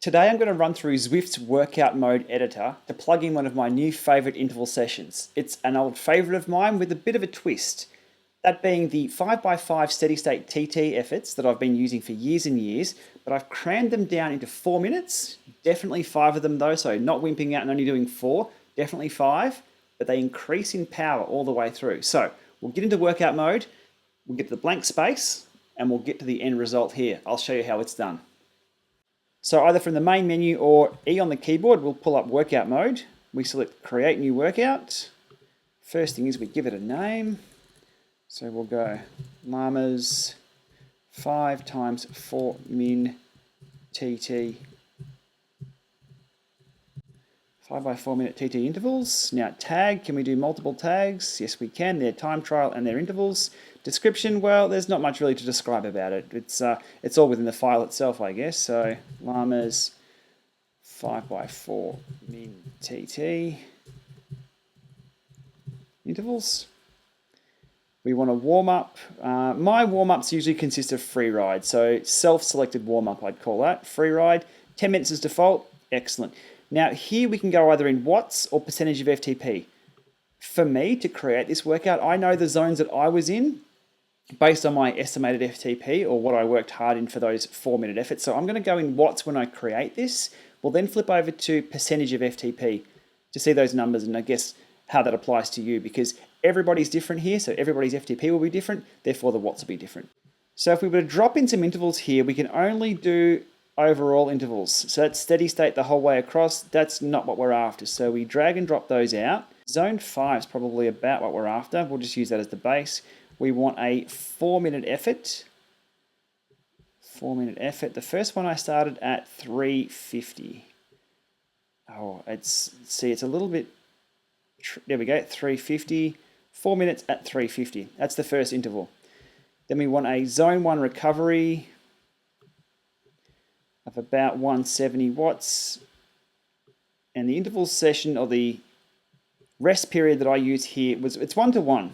Today I'm going to run through Zwift's workout mode editor to plug in one of my new favourite interval sessions. It's an old favourite of mine with a bit of a twist. That being the 5x5 steady state TT efforts that I've been using for years and years, but I've crammed them down into 4 minutes. Definitely 5 of them though, so not wimping out and only doing 4, definitely 5, but they increase in power all the way through. So we'll get into workout mode, we'll get to the blank space, and we'll get to the end result here. I'll show you how it's done. So either from the main menu or E on the keyboard, we'll pull up workout mode. We select create new workout. First thing is we give it a name. So we'll go Lama's 5x4min TT. 5x4 minute TT intervals. Now tag, can we do multiple tags? Yes we can, their time trial and their intervals. Description, well, there's not much really to describe about it. It's all within the file itself, I guess. So Lama's 5x4min TT intervals. We want to warm up. My warm-ups usually consist of free ride, so self-selected warm-up I'd call that. Free ride, 10 minutes is default, excellent. Now here we can go either in watts or percentage of FTP. For me, to create this workout, I know the zones that I was in based on my estimated FTP or what I worked hard in for those 4-minute efforts. So I'm going to go in watts when I create this. We'll then flip over to percentage of FTP to see those numbers and I guess how that applies to you, because everybody's different here, so everybody's FTP will be different, therefore the watts will be different. So if we were to drop in some intervals here, we can only do overall intervals. So that's steady state the whole way across. That's not what we're after. So we drag and drop those out. Zone 5 is probably about what we're after. We'll just use that as the base. We want a 4-minute effort. 4-minute effort. The first one I started at 350. Oh, it's a little bit, there we go, 350. 4 minutes at 350. That's the first interval. Then we want a zone 1 recovery of about 170 watts. And the interval session, or the rest period that I use here, it's 1-to-1.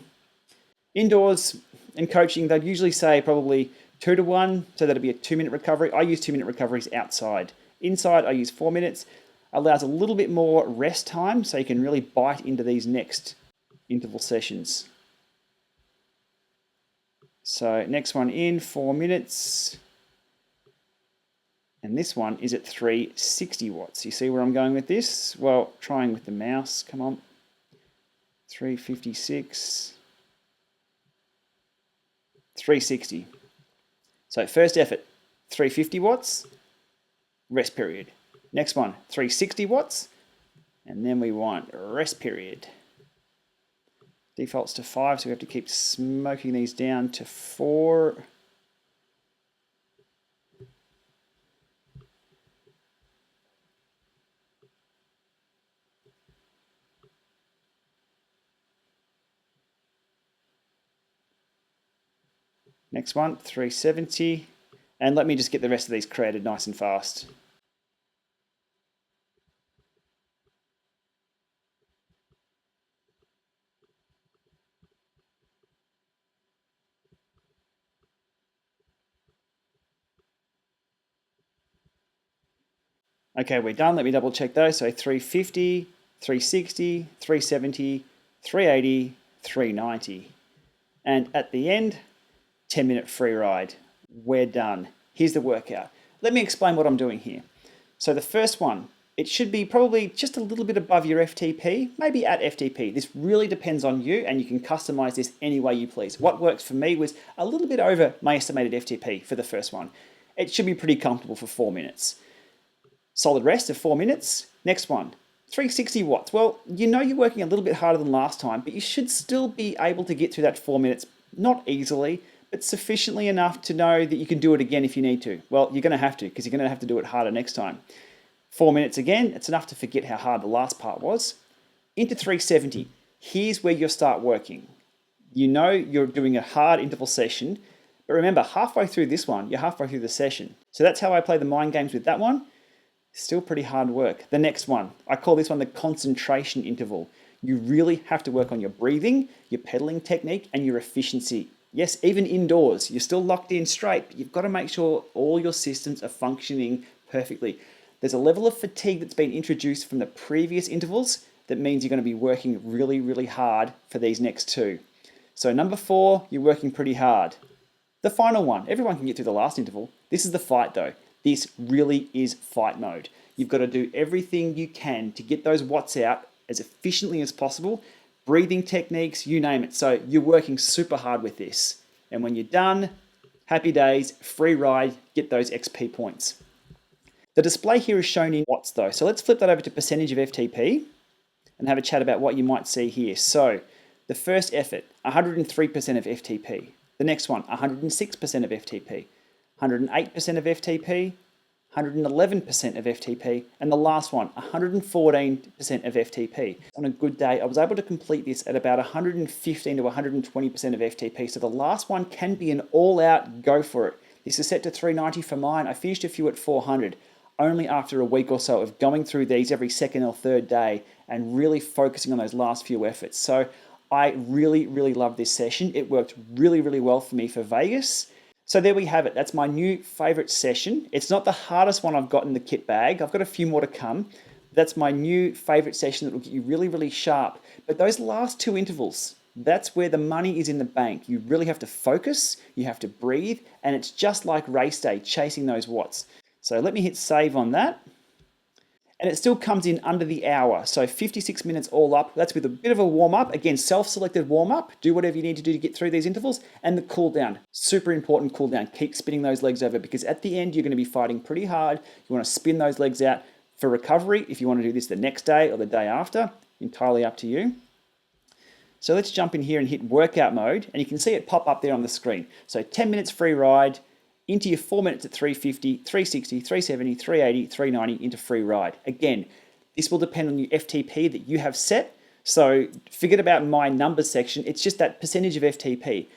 Indoors and coaching, they'd usually say probably 2-to-1, so that'd be a 2-minute recovery. I use 2-minute recoveries outside. Inside, I use 4 minutes. Allows a little bit more rest time, so you can really bite into these next interval sessions. So next one in, 4 minutes. And this one is at 360 watts. You see where I'm going with this? Well, trying with the mouse, come on. 356. 360. So first effort, 350 watts, rest period. Next one, 360 watts, and then we want rest period. Defaults to 5, so we have to keep smoking these down to 4. Next one, 370. And let me just get the rest of these created nice and fast. Okay, we're done. Let me double check those. So 350, 360, 370, 380, 390. And at the end, 10-minute free ride. We're done. Here's the workout. Let me explain what I'm doing here. So the first one, it should be probably just a little bit above your FTP, maybe at FTP. This really depends on you, and you can customize this any way you please. What worked for me was a little bit over my estimated FTP for the first one. It should be pretty comfortable for 4 minutes. Solid rest of 4 minutes. Next one, 360 watts. Well, you know you're working a little bit harder than last time, but you should still be able to get through that 4 minutes, not easily, but sufficiently enough to know that you can do it again if you need to. Well, you're going to have to, because you're going to have to do it harder next time. 4 minutes again, it's enough to forget how hard the last part was. Into 370, here's where you'll start working. You know you're doing a hard interval session, but remember, halfway through this one, you're halfway through the session. So that's how I play the mind games with that one. Still pretty hard work. The next one, I call this one the concentration interval. You really have to work on your breathing, your pedaling technique, and your efficiency. Yes, even indoors, you're still locked in straight, but you've got to make sure all your systems are functioning perfectly. there's a level of fatigue that's been introduced from the previous intervals that means you're going to be working really, really hard for these next two. So number 4, you're working pretty hard. The final one, everyone can get through the last interval. This is the fight though. This really is fight mode. You've got to do everything you can to get those watts out as efficiently as possible. Breathing techniques, you name it. So you're working super hard with this. And when you're done, happy days, free ride, get those XP points. The display here is shown in watts though. So let's flip that over to percentage of FTP and have a chat about what you might see here. So the first effort, 103% of FTP. The next one, 106% of FTP, 108% of FTP, 111% of FTP, and the last one, 114% of FTP. On a good day, I was able to complete this at about 115 to 120% of FTP, so the last one can be an all-out go for it. This is set to 390 for mine. I finished a few at 400, only after a week or so of going through these every second or third day and really focusing on those last few efforts. So I really, really love this session. It worked really, really well for me for Vegas. So there we have it. That's my new favorite session. It's not the hardest one I've got in the kit bag. I've got a few more to come. That's my new favorite session that will get you really, really sharp. But those last two intervals, that's where the money is in the bank. You really have to focus, you have to breathe, and it's just like race day, chasing those watts. So let me hit save on that. And it still comes in under the hour. So 56 minutes all up. That's with a bit of a warm up. Again, self-selected warm up. Do whatever you need to do to get through these intervals. And the cool down. Super important cool down. Keep spinning those legs over because at the end, you're going to be fighting pretty hard. You want to spin those legs out for recovery. If you want to do this the next day or the day after, entirely up to you. So let's jump in here and hit workout mode. And you can see it pop up there on the screen. So 10 minutes free ride. Into your 4 minutes at 350, 360, 370, 380, 390 into free ride. Again, this will depend on your FTP that you have set. So forget about my numbers section. It's just that percentage of FTP.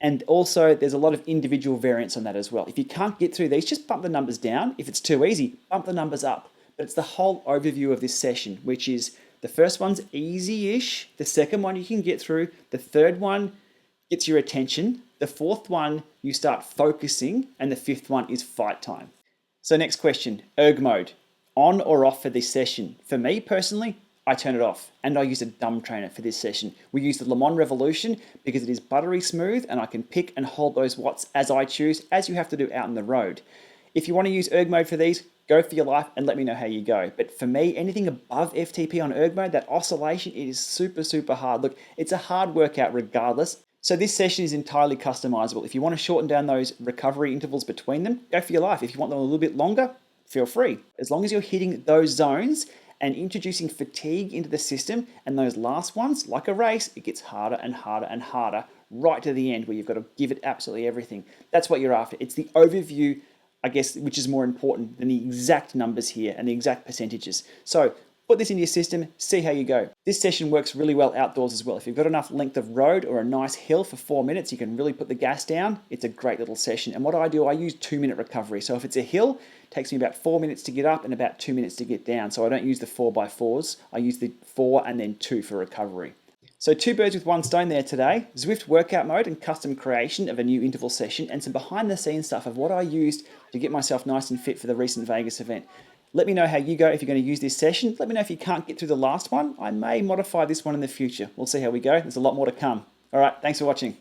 And also there's a lot of individual variance on that as well. If you can't get through these, just bump the numbers down. If it's too easy, bump the numbers up. But it's the whole overview of this session, which is the first one's easy-ish. The second one you can get through. The third one gets your attention. The fourth one, you start focusing, and the fifth one is fight time. So next question, erg mode, on or off for this session? For me personally, I turn it off, and I use a dumb trainer for this session. We use the Lama Revolution because it is buttery smooth, and I can pick and hold those watts as I choose, as you have to do out on the road. If you want to use erg mode for these, go for your life and let me know how you go. But for me, anything above FTP on erg mode, that oscillation, it is super, super hard. Look, it's a hard workout regardless. So this session is entirely customizable. If you want to shorten down those recovery intervals between them, go for your life. If you want them a little bit longer, feel free. As long as you're hitting those zones and introducing fatigue into the system, and those last ones, like a race, it gets harder and harder and harder right to the end where you've got to give it absolutely everything. That's what you're after. It's the overview, I guess, which is more important than the exact numbers here and the exact percentages. So put this into your system, see how you go. This session works really well outdoors as well. If you've got enough length of road or a nice hill for 4 minutes, you can really put the gas down. It's a great little session. And what I do, I use 2-minute recovery. So if it's a hill, it takes me about 4 minutes to get up and about 2 minutes to get down. So I don't use the 4x4s. I use the 4 and then 2 for recovery. So 2 birds with 1 stone there today. Zwift workout mode and custom creation of a new interval session and some behind the scenes stuff of what I used to get myself nice and fit for the recent Vegas event. Let me know how you go if you're going to use this session. Let me know if you can't get through the last one. I may modify this one in the future. We'll see how we go. There's a lot more to come. All right, thanks for watching.